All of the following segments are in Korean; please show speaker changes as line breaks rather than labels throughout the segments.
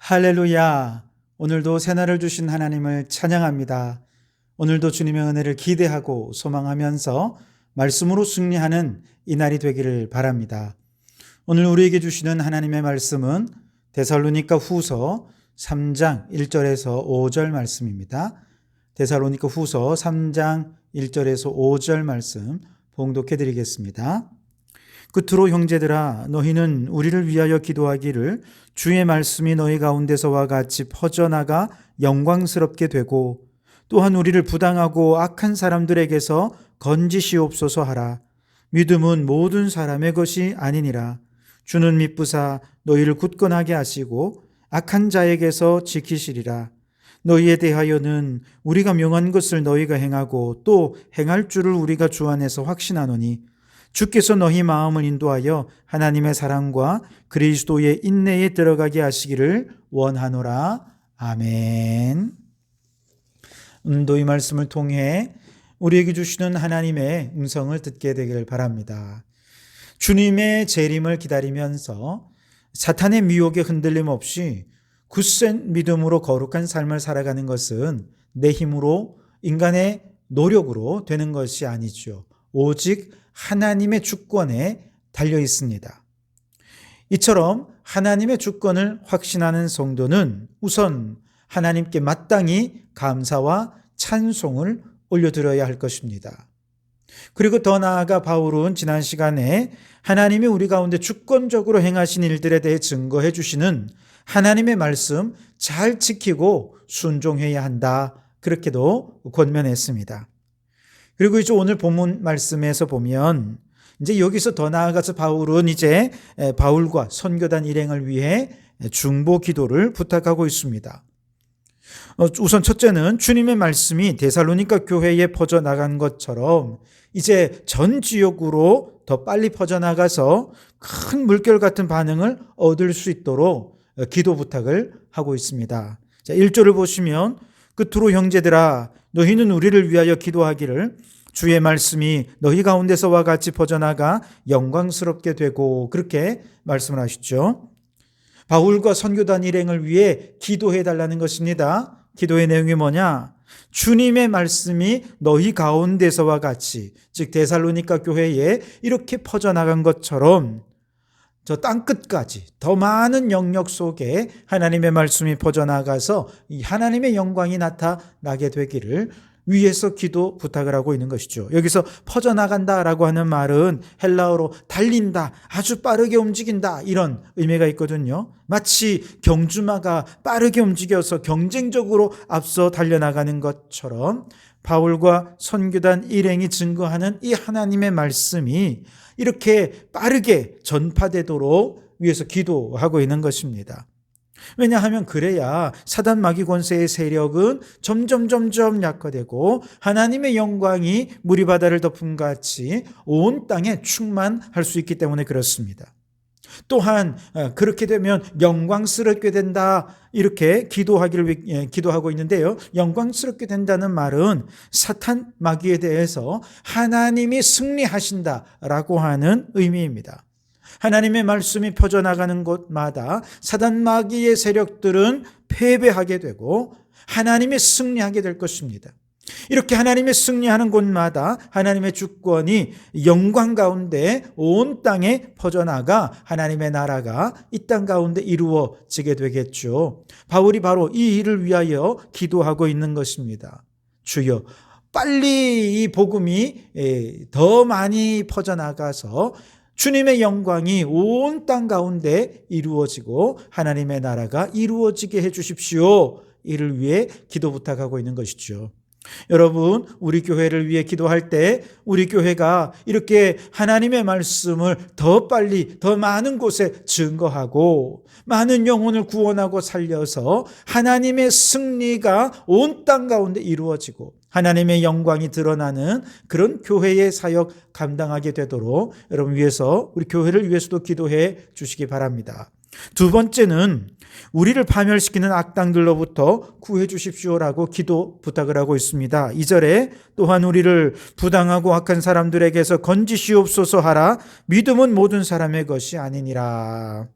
할렐루야. 오늘도 새날을 주신 하나님을 찬양합니다. 오늘도 주님의 은혜를 기대하고 소망하면서 말씀으로 승리하는 이 날이 되기를 바랍니다. 오늘 우리에게 주시는 하나님의 말씀은 데살로니가 후서 3장 1절에서 5절 말씀입니다. 데살로니가 후서 3장 1절에서 5절 말씀 봉독해 드리겠습니다. 끝으로 형제들아, 너희는 우리를 위하여 기도하기를 주의 말씀이 너희 가운데서와 같이 퍼져나가 영광스럽게 되고 또한 우리를 부당하고 악한 사람들에게서 건지시옵소서 하라. 믿음은 모든 사람의 것이 아니니라. 주는 미쁘사 너희를 굳건하게 하시고 악한 자에게서 지키시리라. 너희에 대하여는 우리가 명한 것을 너희가 행하고 또 행할 줄을 우리가 주 안에서 확신하노니 주께서 너희 마음을 인도하여 하나님의 사랑과 그리스도의 인내에 들어가게 하시기를 원하노라. 아멘. 오늘도 이 말씀을 통해 우리에게 주시는 하나님의 음성을 듣게 되기를 바랍니다. 주님의 재림을 기다리면서 사탄의 미혹에 흔들림 없이 굳센 믿음으로 거룩한 삶을 살아가는 것은 내 힘으로 인간의 노력으로 되는 것이 아니죠. 오직 하나님의 주권에 달려 있습니다. 이처럼 하나님의 주권을 확신하는 성도는 우선 하나님께 마땅히 감사와 찬송을 올려드려야 할 것입니다. 그리고 더 나아가 바울은 지난 시간에 하나님이 우리 가운데 주권적으로 행하신 일들에 대해 증거해 주시는 하나님의 말씀 잘 지키고 순종해야 한다, 그렇게도 권면했습니다. 그리고 이제 오늘 본문 말씀에서 보면 이제 여기서 더 나아가서 바울은 이제 바울과 선교단 일행을 위해 중보 기도를 부탁하고 있습니다. 우선 첫째는 주님의 말씀이 데살로니가 교회에 퍼져나간 것처럼 이제 전 지역으로 더 빨리 퍼져나가서 큰 물결 같은 반응을 얻을 수 있도록 기도 부탁을 하고 있습니다. 자, 1절을 보시면 끝으로 형제들아, 너희는 우리를 위하여 기도하기를 주의 말씀이 너희 가운데서와 같이 퍼져나가 영광스럽게 되고, 그렇게 말씀을 하시죠. 바울과 선교단 일행을 위해 기도해 달라는 것입니다. 기도의 내용이 뭐냐? 주님의 말씀이 너희 가운데서와 같이, 즉 데살로니가 교회에 이렇게 퍼져나간 것처럼 저 땅끝까지 더 많은 영역 속에 하나님의 말씀이 퍼져나가서 이 하나님의 영광이 나타나게 되기를 위해서 기도 부탁을 하고 있는 것이죠. 여기서 퍼져나간다라고 하는 말은 헬라어로 달린다, 아주 빠르게 움직인다, 이런 의미가 있거든요. 마치 경주마가 빠르게 움직여서 경쟁적으로 앞서 달려나가는 것처럼 바울과 선교단 일행이 증거하는 이 하나님의 말씀이 이렇게 빠르게 전파되도록 위해서 기도하고 있는 것입니다. 왜냐하면 그래야 사단 마귀 권세의 세력은 점점 약화되고 하나님의 영광이 무리 바다를 덮은 같이 온 땅에 충만할 수 있기 때문에 그렇습니다. 또한 그렇게 되면 영광스럽게 된다, 이렇게 기도하고 있는데요. 영광스럽게 된다는 말은 사탄 마귀에 대해서 하나님이 승리하신다라고 하는 의미입니다. 하나님의 말씀이 퍼져나가는 곳마다 사단 마귀의 세력들은 패배하게 되고 하나님이 승리하게 될 것입니다. 이렇게 하나님이 승리하는 곳마다 하나님의 주권이 영광 가운데 온 땅에 퍼져나가 하나님의 나라가 이 땅 가운데 이루어지게 되겠죠. 바울이 바로 이 일을 위하여 기도하고 있는 것입니다. 주여, 빨리 이 복음이 더 많이 퍼져나가서 주님의 영광이 온 땅 가운데 이루어지고 하나님의 나라가 이루어지게 해 주십시오. 이를 위해 기도 부탁하고 있는 것이죠. 여러분, 우리 교회를 위해 기도할 때 우리 교회가 이렇게 하나님의 말씀을 더 빨리 더 많은 곳에 증거하고 많은 영혼을 구원하고 살려서 하나님의 승리가 온 땅 가운데 이루어지고 하나님의 영광이 드러나는 그런 교회의 사역 감당하게 되도록 여러분 위해서, 우리 교회를 위해서도 기도해 주시기 바랍니다. 두 번째는 우리를 파멸시키는 악당들로부터 구해 주십시오라고 기도 부탁을 하고 있습니다. 2절에 또한 우리를 부당하고 악한 사람들에게서 건지시옵소서 하라. 믿음은 모든 사람의 것이 아니니라.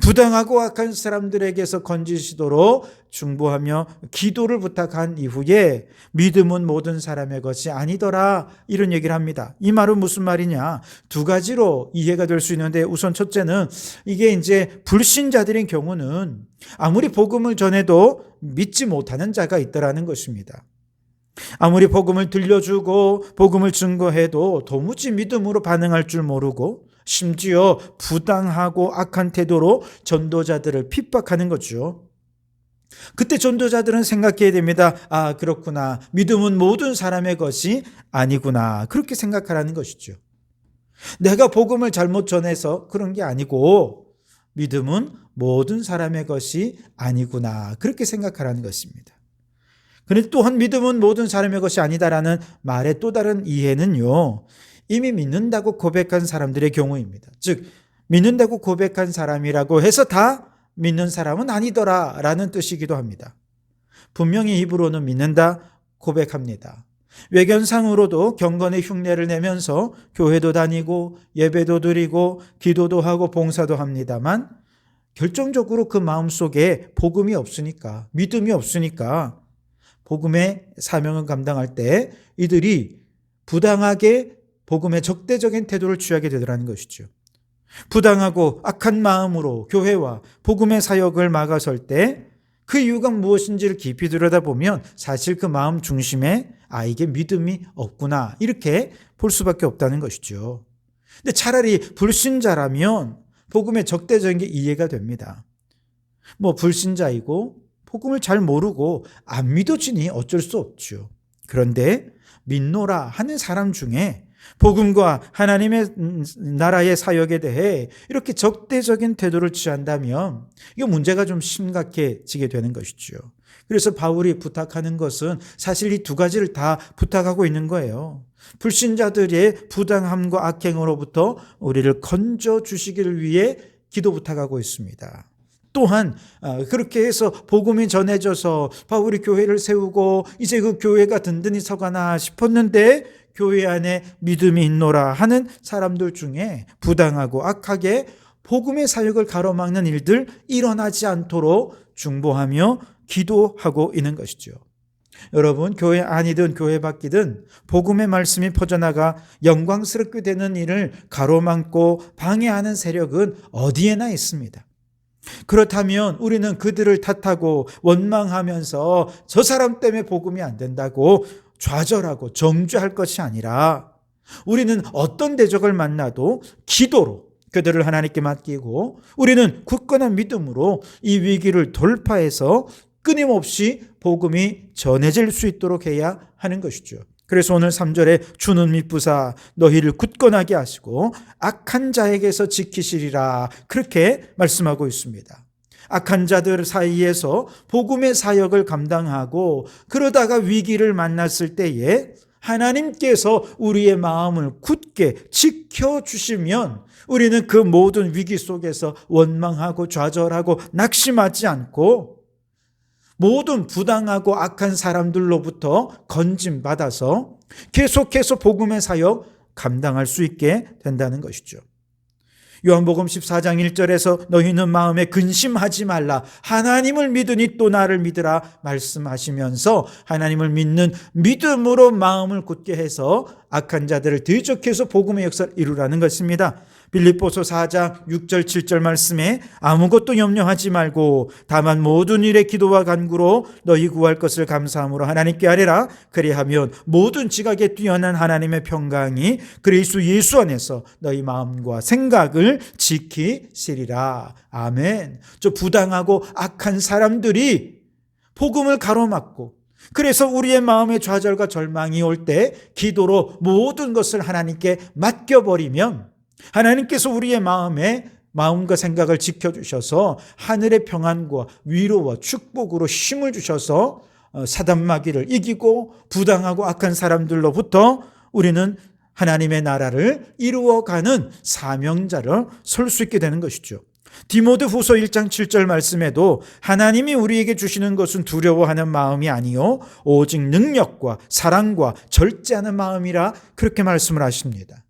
부당하고 악한 사람들에게서 건지시도록 중보하며 기도를 부탁한 이후에 믿음은 모든 사람의 것이 아니더라, 이런 얘기를 합니다. 이 말은 무슨 말이냐? 두 가지로 이해가 될 수 있는데, 우선 첫째는 이게 이제 불신자들인 경우는 아무리 복음을 전해도 믿지 못하는 자가 있다라는 것입니다. 아무리 복음을 들려주고 복음을 증거해도 도무지 믿음으로 반응할 줄 모르고 심지어 부당하고 악한 태도로 전도자들을 핍박하는 거죠. 그때 전도자들은 생각해야 됩니다. 아, 그렇구나. 믿음은 모든 사람의 것이 아니구나. 그렇게 생각하라는 것이죠. 내가 복음을 잘못 전해서 그런 게 아니고 믿음은 모든 사람의 것이 아니구나. 그렇게 생각하라는 것입니다. 그런데 또한 믿음은 모든 사람의 것이 아니다라는 말의 또 다른 이해는요, 이미 믿는다고 고백한 사람들의 경우입니다. 즉, 믿는다고 고백한 사람이라고 해서 다 믿는 사람은 아니더라 라는 뜻이기도 합니다. 분명히 입으로는 믿는다 고백합니다. 외견상으로도 경건의 흉내를 내면서 교회도 다니고 예배도 드리고 기도도 하고 봉사도 합니다만 결정적으로 그 마음속에 복음이 없으니까, 믿음이 없으니까 복음의 사명을 감당할 때 이들이 부당하게 복음의 적대적인 태도를 취하게 되더라는 것이죠. 부당하고 악한 마음으로 교회와 복음의 사역을 막아설 때 그 이유가 무엇인지를 깊이 들여다보면 사실 그 마음 중심에 이게 믿음이 없구나, 이렇게 볼 수밖에 없다는 것이죠. 근데 차라리 불신자라면 복음의 적대적인 게 이해가 됩니다. 불신자이고 복음을 잘 모르고 안 믿어지니 어쩔 수 없죠. 그런데 믿노라 하는 사람 중에 복음과 하나님의 나라의 사역에 대해 이렇게 적대적인 태도를 취한다면 이거 문제가 좀 심각해지게 되는 것이죠. 그래서 바울이 부탁하는 것은 사실 이 두 가지를 다 부탁하고 있는 거예요. 불신자들의 부당함과 악행으로부터 우리를 건져 주시기를 위해 기도 부탁하고 있습니다. 또한 그렇게 해서 복음이 전해져서 바울이 교회를 세우고 이제 그 교회가 든든히 서가나 싶었는데 교회 안에 믿음이 있노라 하는 사람들 중에 부당하고 악하게 복음의 사역을 가로막는 일들 일어나지 않도록 중보하며 기도하고 있는 것이죠. 여러분, 교회 안이든 교회 밖이든 복음의 말씀이 퍼져나가 영광스럽게 되는 일을 가로막고 방해하는 세력은 어디에나 있습니다. 그렇다면 우리는 그들을 탓하고 원망하면서 저 사람 때문에 복음이 안 된다고 좌절하고 정죄할 것이 아니라 우리는 어떤 대적을 만나도 기도로 그들을 하나님께 맡기고 우리는 굳건한 믿음으로 이 위기를 돌파해서 끊임없이 복음이 전해질 수 있도록 해야 하는 것이죠. 그래서 오늘 3절에 주는 미쁘사 너희를 굳건하게 하시고 악한 자에게서 지키시리라, 그렇게 말씀하고 있습니다. 악한 자들 사이에서 복음의 사역을 감당하고 그러다가 위기를 만났을 때에 하나님께서 우리의 마음을 굳게 지켜주시면 우리는 그 모든 위기 속에서 원망하고 좌절하고 낙심하지 않고 모든 부당하고 악한 사람들로부터 건짐받아서 계속해서 복음의 사역 감당할 수 있게 된다는 것이죠. 요한복음 14장 1절에서 너희는 마음에 근심하지 말라 하나님을 믿으니 또 나를 믿으라 말씀하시면서 하나님을 믿는 믿음으로 마음을 굳게 해서 악한 자들을 대적해서 복음의 역사를 이루라는 것입니다. 빌립보서 4장 6절 7절 말씀에 아무것도 염려하지 말고 다만 모든 일에 기도와 간구로 너희 구할 것을 감사함으로 하나님께 아뢰라. 그리하면 모든 지각에 뛰어난 하나님의 평강이 그리스도 예수 안에서 너희 마음과 생각을 지키시리라. 아멘. 저 부당하고 악한 사람들이 복음을 가로막고 그래서 우리의 마음에 좌절과 절망이 올 때 기도로 모든 것을 하나님께 맡겨버리면 하나님께서 우리의 마음과 생각을 지켜주셔서 하늘의 평안과 위로와 축복으로 힘을 주셔서 사단마귀를 이기고 부당하고 악한 사람들로부터 우리는 하나님의 나라를 이루어가는 사명자를 설 수 있게 되는 것이죠. 디모데후서 1장 7절 말씀에도 하나님이 우리에게 주시는 것은 두려워하는 마음이 아니요 오직 능력과 사랑과 절제하는 마음이라 그렇게 말씀을 하십니다.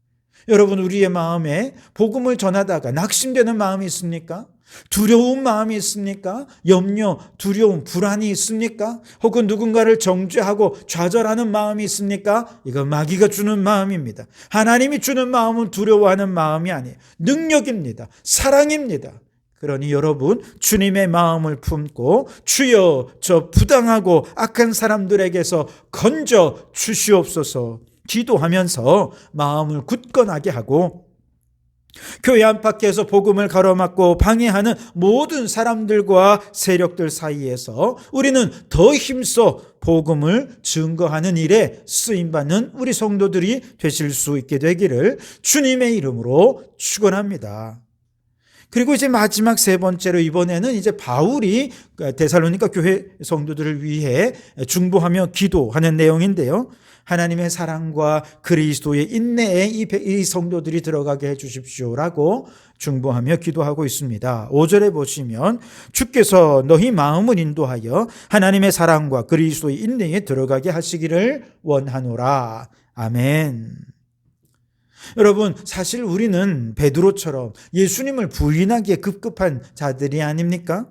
여러분, 우리의 마음에 복음을 전하다가 낙심되는 마음이 있습니까? 두려운 마음이 있습니까? 염려, 두려움, 불안이 있습니까? 혹은 누군가를 정죄하고 좌절하는 마음이 있습니까? 이건 마귀가 주는 마음입니다. 하나님이 주는 마음은 두려워하는 마음이 아니에요. 능력입니다. 사랑입니다. 그러니 여러분, 주님의 마음을 품고 주여 저 부당하고 악한 사람들에게서 건져 주시옵소서 기도하면서 마음을 굳건하게 하고, 교회 안팎에서 복음을 가로막고 방해하는 모든 사람들과 세력들 사이에서 우리는 더 힘써 복음을 증거하는 일에 쓰임받는 우리 성도들이 되실 수 있게 되기를 주님의 이름으로 축원합니다. 그리고 이제 마지막 세 번째로, 이번에는 이제 바울이 데살로니가 교회 성도들을 위해 중보하며 기도하는 내용인데요. 하나님의 사랑과 그리스도의 인내에 이 성도들이 들어가게 해 주십시오라고 중보하며 기도하고 있습니다. 5절에 보시면 주께서 너희 마음을 인도하여 하나님의 사랑과 그리스도의 인내에 들어가게 하시기를 원하노라. 아멘. 여러분, 사실 우리는 베드로처럼 예수님을 부인하기에 급급한 자들이 아닙니까?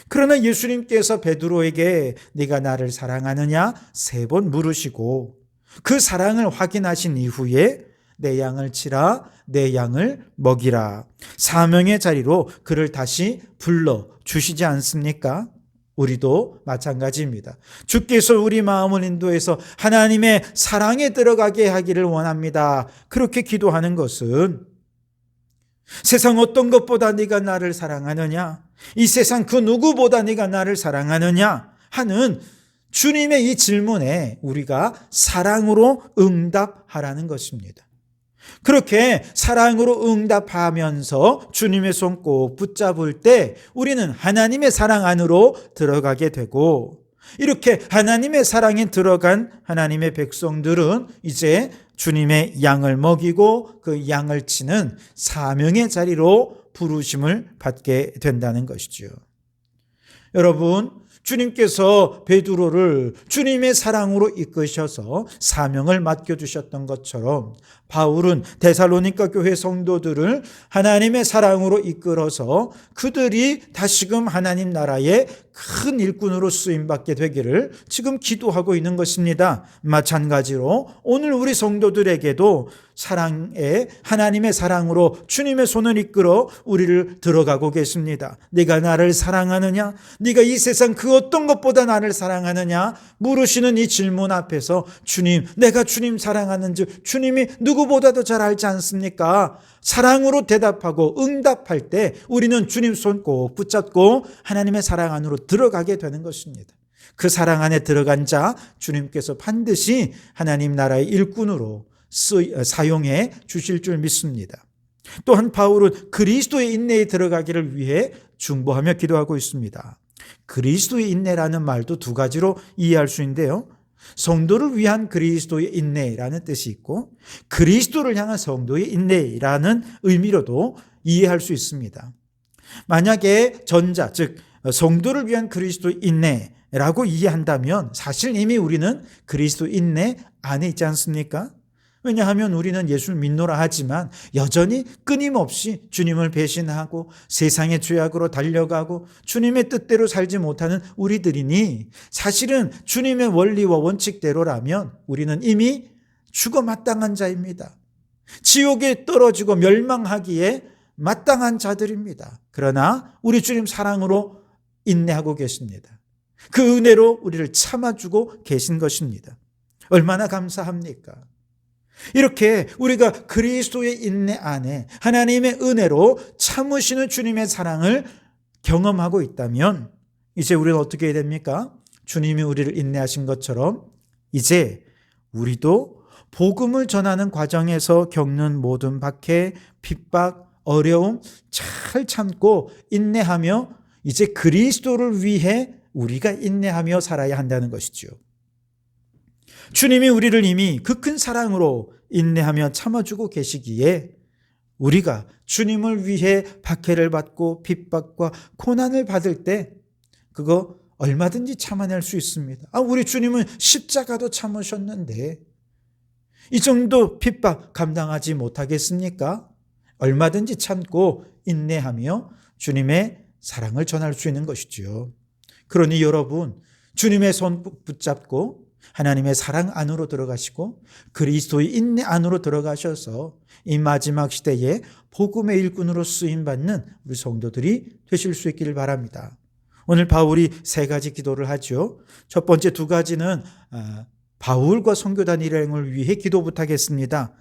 그러나 예수님께서 베드로에게 네가 나를 사랑하느냐 3번 물으시고 그 사랑을 확인하신 이후에 내 양을 치라, 내 양을 먹이라, 사명의 자리로 그를 다시 불러 주시지 않습니까? 우리도 마찬가지입니다. 주께서 우리 마음을 인도해서 하나님의 사랑에 들어가게 하기를 원합니다. 그렇게 기도하는 것은 세상 어떤 것보다 네가 나를 사랑하느냐, 이 세상 그 누구보다 네가 나를 사랑하느냐 하는 주님의 이 질문에 우리가 사랑으로 응답하라는 것입니다. 그렇게 사랑으로 응답하면서 주님의 손 꼭 붙잡을 때 우리는 하나님의 사랑 안으로 들어가게 되고, 이렇게 하나님의 사랑에 들어간 하나님의 백성들은 이제 주님의 양을 먹이고 그 양을 치는 사명의 자리로 부르심을 받게 된다는 것이죠. 여러분, 주님께서 베드로를 주님의 사랑으로 이끄셔서 사명을 맡겨주셨던 것처럼 바울은 데살로니가 교회 성도들을 하나님의 사랑으로 이끌어서 그들이 다시금 하나님 나라의 큰 일꾼으로 쓰임받게 되기를 지금 기도하고 있는 것입니다. 마찬가지로 오늘 우리 성도들에게도 사랑에 하나님의 사랑으로 주님의 손을 이끌어 우리를 들어가고 계십니다. 네가 나를 사랑하느냐? 네가 이 세상 그 어떤 것보다 나를 사랑하느냐? 물으시는 이 질문 앞에서 주님, 내가 주님 사랑하는지 주님이 누구보다도 잘 알지 않습니까? 사랑으로 대답하고 응답할 때 우리는 주님 손 꼭 붙잡고 하나님의 사랑 안으로 들어가게 되는 것입니다. 그 사랑 안에 들어간 자 주님께서 반드시 하나님 나라의 일꾼으로 사용해 주실 줄 믿습니다. 또한 바울은 그리스도의 인내에 들어가기를 위해 중보하며 기도하고 있습니다. 그리스도의 인내라는 말도 두 가지로 이해할 수 있는데요. 성도를 위한 그리스도의 인내라는 뜻이 있고, 그리스도를 향한 성도의 인내라는 의미로도 이해할 수 있습니다. 만약에 전자, 즉 성도를 위한 그리스도의 인내라고 이해한다면 사실 이미 우리는 그리스도 인내 안에 있지 않습니까? 왜냐하면 우리는 예수를 믿노라 하지만 여전히 끊임없이 주님을 배신하고 세상의 죄악으로 달려가고 주님의 뜻대로 살지 못하는 우리들이니, 사실은 주님의 원리와 원칙대로라면 우리는 이미 죽어 마땅한 자입니다. 지옥에 떨어지고 멸망하기에 마땅한 자들입니다. 그러나 우리 주님 사랑으로 인내하고 계십니다. 그 은혜로 우리를 참아주고 계신 것입니다. 얼마나 감사합니까? 이렇게 우리가 그리스도의 인내 안에 하나님의 은혜로 참으시는 주님의 사랑을 경험하고 있다면 이제 우리는 어떻게 해야 됩니까? 주님이 우리를 인내하신 것처럼 이제 우리도 복음을 전하는 과정에서 겪는 모든 박해, 핍박, 어려움 잘 참고 인내하며 이제 그리스도를 위해 우리가 인내하며 살아야 한다는 것이죠. 주님이 우리를 이미 그 큰 사랑으로 인내하며 참아주고 계시기에 우리가 주님을 위해 박해를 받고 핍박과 고난을 받을 때 그거 얼마든지 참아낼 수 있습니다. 우리 주님은 십자가도 참으셨는데 이 정도 핍박 감당하지 못하겠습니까? 얼마든지 참고 인내하며 주님의 사랑을 전할 수 있는 것이지요. 그러니 여러분, 주님의 손 붙잡고 하나님의 사랑 안으로 들어가시고 그리스도의 인내 안으로 들어가셔서 이 마지막 시대에 복음의 일꾼으로 쓰임받는 우리 성도들이 되실 수 있기를 바랍니다. 오늘 바울이 3가지 기도를 하죠. 첫 번째 2가지는 바울과 선교단 일행을 위해 기도 부탁했습니다.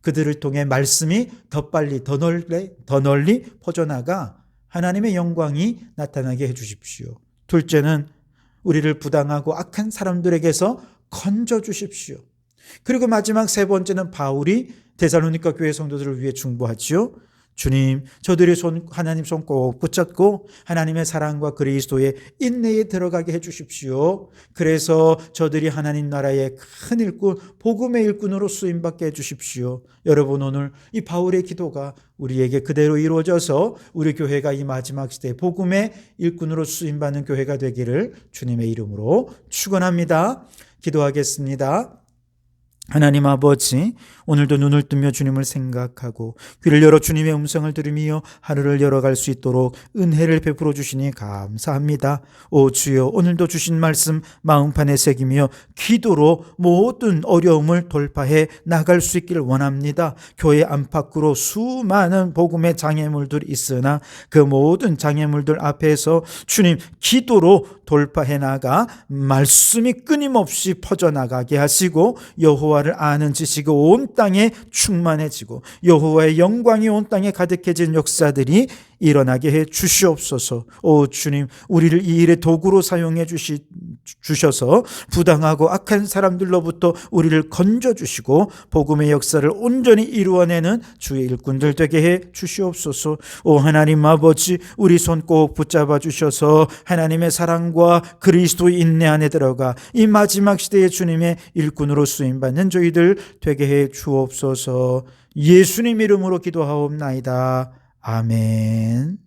그들을 통해 말씀이 더 빨리 더 널리 퍼져나가 하나님의 영광이 나타나게 해주십시오. 둘째는 우리를 부당하고 악한 사람들에게서 건져주십시오. 그리고 마지막 3번째는 바울이 데살로니가 교회 성도들을 위해 중보하지요. 주님, 저들의 하나님 손 꼭 붙잡고 하나님의 사랑과 그리스도의 인내에 들어가게 해주십시오. 그래서 저들이 하나님 나라의 큰 일꾼, 복음의 일꾼으로 쓰임받게 해주십시오. 여러분, 오늘 이 바울의 기도가 우리에게 그대로 이루어져서 우리 교회가 이 마지막 시대에 복음의 일꾼으로 쓰임받는 교회가 되기를 주님의 이름으로 축원합니다. 기도하겠습니다. 하나님 아버지, 오늘도 눈을 뜨며 주님을 생각하고 귀를 열어 주님의 음성을 들으며 하루를 열어갈 수 있도록 은혜를 베풀어 주시니 감사합니다. 오 주여, 오늘도 주신 말씀 마음판에 새기며 기도로 모든 어려움을 돌파해 나갈 수 있기를 원합니다. 교회 안팎으로 수많은 복음의 장애물들이 있으나 그 모든 장애물들 앞에서 주님, 기도로 돌파해 나가 말씀이 끊임없이 퍼져나가게 하시고 여호와를 아는 지식이 온 땅에 충만해지고 여호와의 영광이 온 땅에 가득해진 역사들이 일어나게 해 주시옵소서. 오 주님, 우리를 이 일의 도구로 사용해 주셔서 부당하고 악한 사람들로부터 우리를 건져주시고 복음의 역사를 온전히 이루어내는 주의 일꾼들 되게 해 주시옵소서. 오 하나님 아버지, 우리 손 꼭 붙잡아 주셔서 하나님의 사랑과 그리스도의 인내 안에 들어가 이 마지막 시대의 주님의 일꾼으로 쓰임받는 저희들 되게 해 주옵소서. 예수님 이름으로 기도하옵나이다. 아멘.